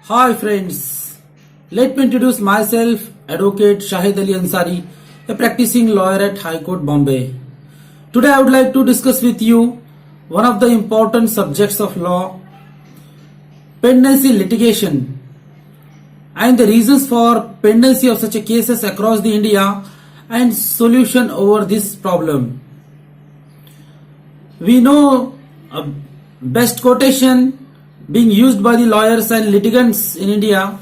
Hi friends, let me introduce myself, Advocate Shahid Ali Ansari, a practicing lawyer at High Court Bombay. Today I would like to discuss with you one of the important subjects of law, pendency litigation, and the reasons for pendency of such a cases across the India and solution over this problem. We know a best quotation being used by the lawyers and litigants in India: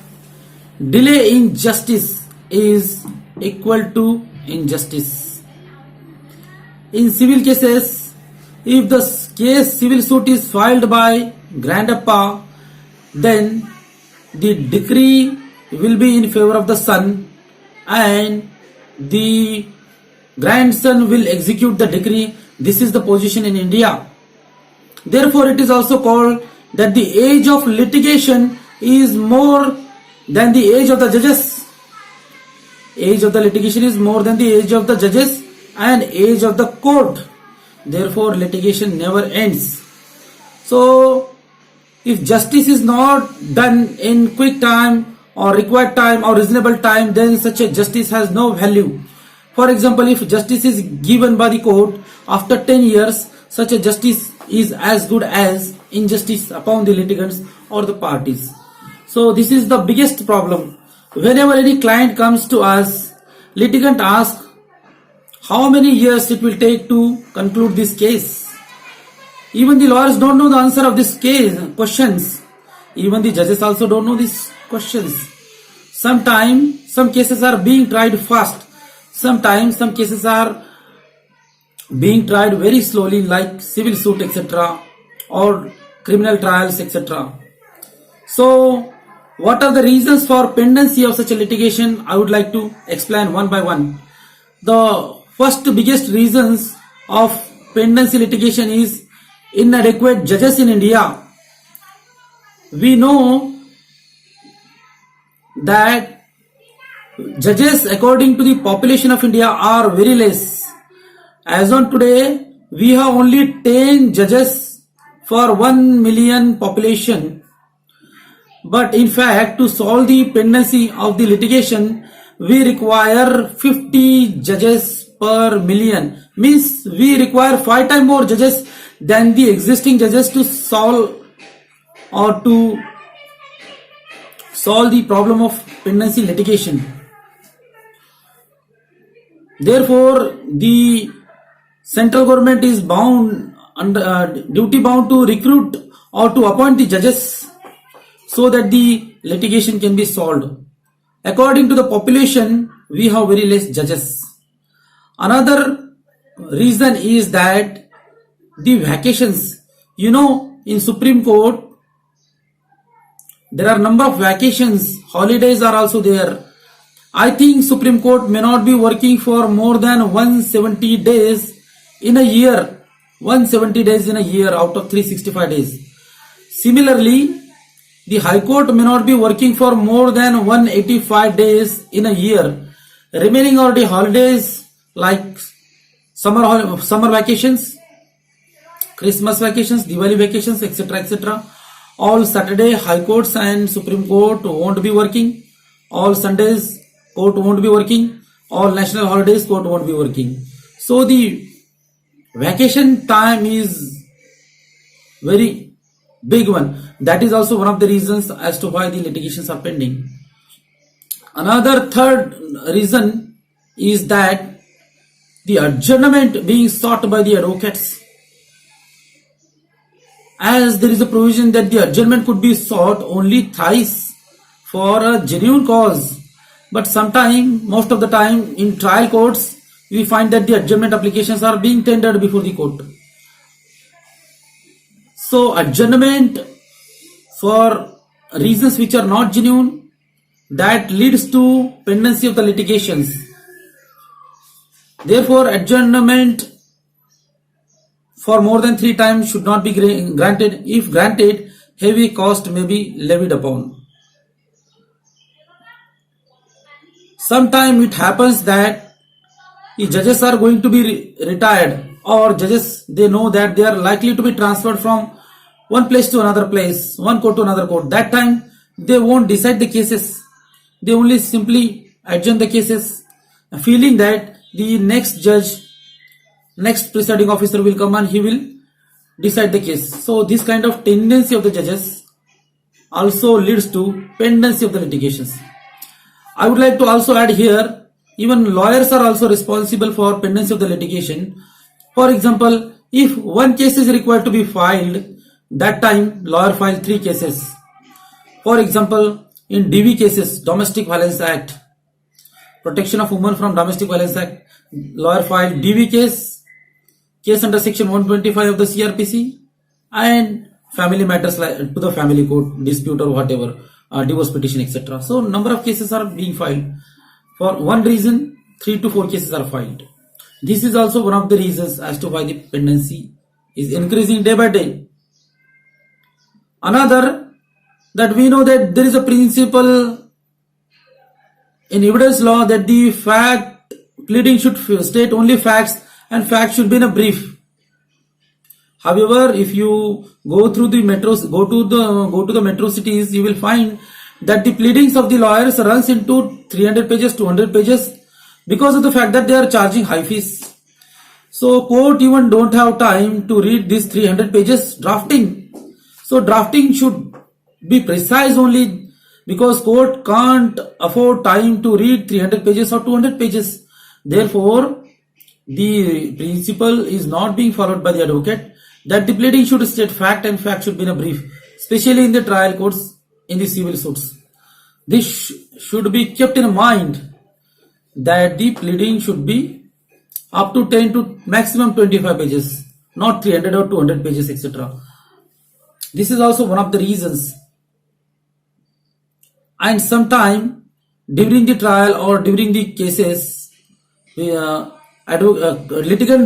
delay in justice is equal to injustice. In civil cases, if the civil suit is filed by grandappa, then the decree will be in favor of the son and the grandson will execute the decree. This is the position in India. Therefore, it is also called that the age of litigation is more than the age of the judges. Age of the litigation is more than the age of the judges and age of the court. Therefore, litigation never ends. So, if justice is not done in quick time or required time or reasonable time, then such a justice has no value. For example, if justice is given by the court after 10 years, such a justice is as good as injustice upon the litigants or the parties. So this is the biggest problem. Whenever any client comes to us, litigant asks how many years it will take to conclude this case. Even the lawyers don't know the answer of this questions. Even the judges also don't know these questions. Sometimes some cases are being tried fast. Sometimes some cases are being tried very slowly, like civil suit, etc., or criminal trials, etc. So, what are the reasons for pendency of such a litigation? I would like to explain one by one. The first biggest reasons of pendency litigation is inadequate judges in India. We know that judges according to the population of India are very less. As on today, we have only 10 judges for 1 million population. But in fact, to solve the pendency of the litigation, we require 50 judges per million. Means we require 5 times more judges than the existing judges to solve the problem of pendency litigation. Therefore, the central government is duty bound to recruit or to appoint the judges so that the litigation can be solved. According to the population, we have very less judges. Another reason is that the vacations. In Supreme Court, there are number of vacations, holidays are also there. I think Supreme Court may not be working for more than 170 days in a year. 170 days in a year out of 365 days. Similarly, the High Court may not be working for more than 185 days in a year. Remaining are the holidays like summer vacations, Christmas vacations, Diwali vacations, etc., etc. All Saturday, High Courts and Supreme Court won't be working. All Sundays, court won't be working. All national holidays, court won't be working. So the vacation time is very big one. That is also one of the reasons as to why the litigations are pending. Another third reason is that the adjournment being sought by the advocates. As there is a provision that the adjournment could be sought only thrice for a genuine cause. But sometimes, most of the time in trial courts, we find that the adjournment applications are being tendered before the court. So adjournment for reasons which are not genuine, that leads to pendency of the litigations. Therefore, adjournment for more than 3 times should not be granted. If granted, heavy cost may be levied upon. Sometimes it happens that the judges are going to be retired, or judges, they know that they are likely to be transferred from one place to another place, one court to another court. That time they won't decide the cases. They only simply adjourn the cases, feeling that the next judge, next presiding officer will come and he will decide the case. So this kind of tendency of the judges also leads to pendency of the litigations. I would like to also add here, even lawyers are also responsible for pendency of the litigation. For example, if one case is required to be filed, that time lawyer filed 3 cases. For example, in DV cases, Domestic Violence Act, Protection of Women from Domestic Violence Act, lawyer filed DV case under section 125 of the CRPC, and family matters like to the family court, dispute or whatever, divorce petition, etc. So number of cases are being filed. For one reason, 3 to 4 cases are filed. This is also one of the reasons as to why the pendency is increasing day by day. Another, that we know that there is a principle in evidence law that the pleading should state only facts and facts should be in a brief. However, if you go through the metros, go to the metro cities, you will find that the pleadings of the lawyers runs into 300 pages, 200 pages, because of the fact that they are charging high fees. So court even don't have time to read this 300 pages drafting. So drafting should be precise only, because court can't afford time to read 300 pages or 200 pages. Therefore, the principle is not being followed by the advocate, that the pleading should state fact and fact should be in a brief, especially in the trial courts, in the civil suits. This should be kept in mind, that the pleading should be up to 10 to maximum 25 pages, not 300 or 200 pages, etc. This is also one of the reasons. And sometime during the trial or during the cases, litigants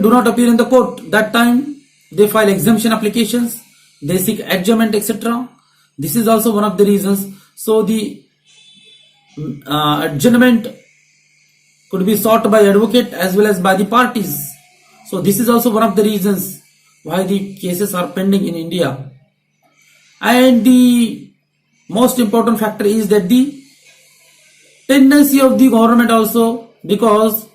do not appear in the court. That time they file exemption applications, they seek adjournment, etc. This is also one of the reasons. So the adjournment could be sought by advocate as well as by the parties. So this is also one of the reasons why the cases are pending in India. And the most important factor is that the tendency of the government also, because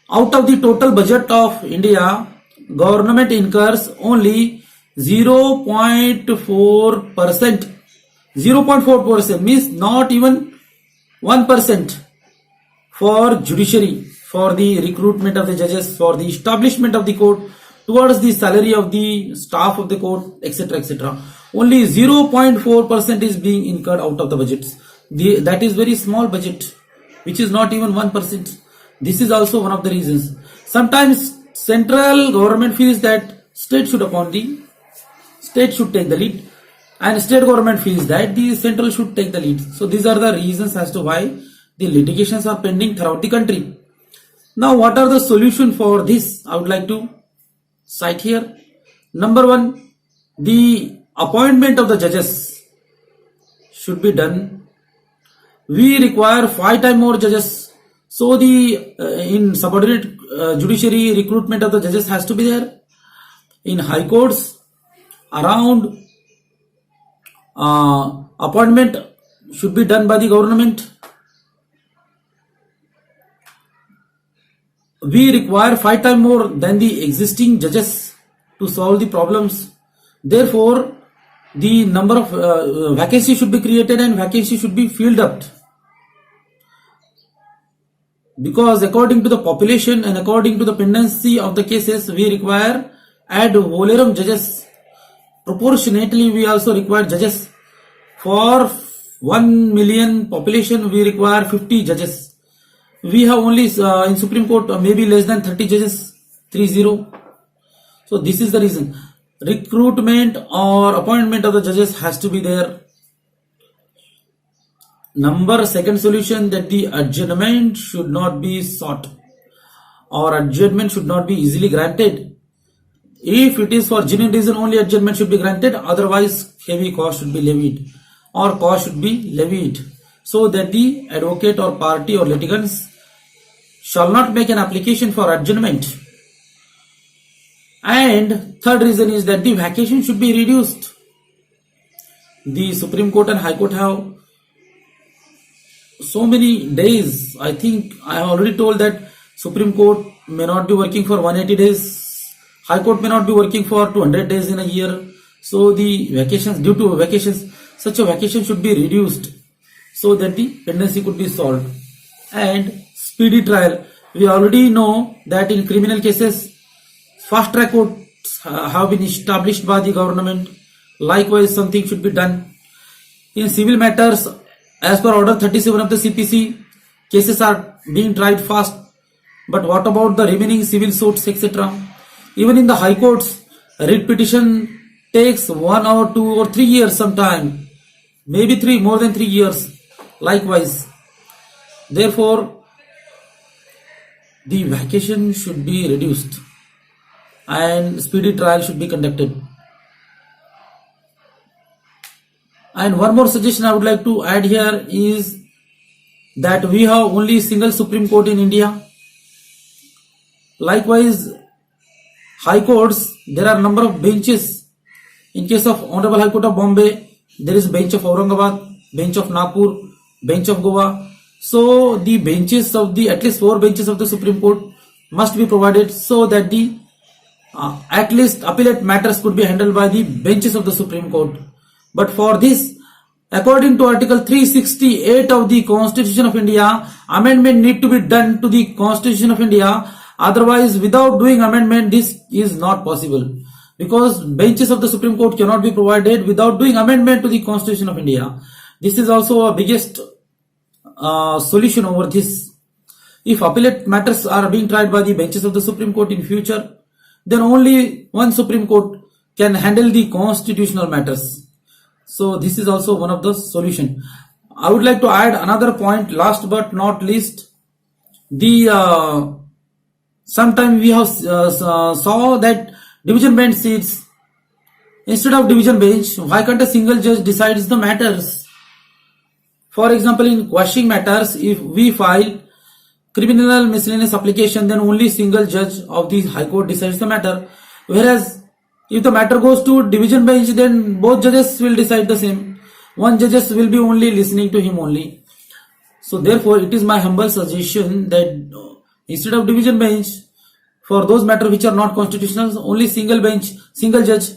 out of the total budget of India, government incurs only 0.4%. 0.4% means not even 1% for judiciary, for the recruitment of the judges, for the establishment of the court, towards the salary of the staff of the court, etc., etc. Only 0.4% is being incurred out of the budgets. That is very small budget, which is not even 1%. This is also one of the reasons. Sometimes central government feels that state should take the lead, and state government feels that the central should take the lead. So these are the reasons as to why the litigations are pending throughout the country. Now, what are the solutions for this? I would like to cite here. Number 1, the appointment of the judges should be done. We require 5 times more judges. So the in subordinate judiciary, recruitment of the judges has to be there. In high courts, around appointment should be done by the government. We require 5 times more than the existing judges to solve the problems. Therefore, the number of vacancies should be created and vacancies should be filled up. Because according to the population and according to the pendency of the cases, we require ad valorem judges. Proportionately, we also require judges. For 1 million population, we require 50 judges. We have only in Supreme Court maybe less than 30 judges, 30. So this is the reason. Recruitment or appointment of the judges has to be there. Second solution, that the adjournment should not be sought, or adjournment should not be easily granted. If it is for genuine reason, only adjournment should be granted. Otherwise, heavy cost should be levied, or cost should be levied, so that the advocate or party or litigants shall not make an application for adjournment. And third reason is that the vacation should be reduced. The Supreme Court and High Court have so many days. I think I have already told that Supreme Court may not be working for 180 days. High Court may not be working for 200 days in a year. So the vacations, due to vacations, such a vacation should be reduced so that the pendency could be solved. And speedy trial. We already know that in criminal cases, fast track courts have been established by the government. Likewise, something should be done. In civil matters, as per Order 37 of the CPC, cases are being tried fast. But what about the remaining civil suits, etc.? Even in the high courts, writ petition takes 1 or 2 or 3 years sometime. Maybe more than 3 years. Likewise. Therefore, the vacation should be reduced and speedy trial should be conducted. And one more suggestion I would like to add here is that we have only single Supreme Court in India. Likewise, High Courts, there are number of benches. In case of Honorable High Court of Bombay, there is bench of Aurangabad, bench of Nagpur, bench of Goa. So the benches of at least 4 benches of the Supreme Court must be provided so that the at least appellate matters could be handled by the benches of the Supreme Court. But for this, according to Article 368 of the Constitution of India, amendment need to be done to the Constitution of India. Otherwise, without doing amendment, this is not possible. Because benches of the Supreme Court cannot be provided without doing amendment to the Constitution of India. This is also a biggest solution over this. If appellate matters are being tried by the benches of the Supreme Court in future, then only one Supreme Court can handle the constitutional matters. So this is also one of the solution. I would like to add another point, last but not least. The sometime we have saw that division bench seats. Instead of division bench, why can't a single judge decides the matters? For example, in quashing matters, if we file criminal miscellaneous application, then only single judge of the High Court decides the matter. Whereas if the matter goes to division bench, then both judges will decide the same. One judges will be only listening to him only. So therefore, it is my humble suggestion that instead of division bench, for those matters which are not constitutional, only single judge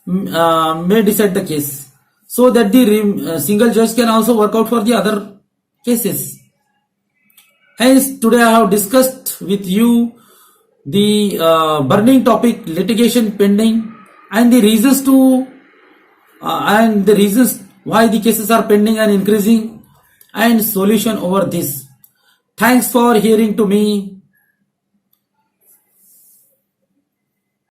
may decide the case. So that the single judge can also work out for the other cases. Hence, today I have discussed with you the burning topic, litigation pending, and the reasons why the cases are pending and increasing, and solution over this. Thanks for hearing to me.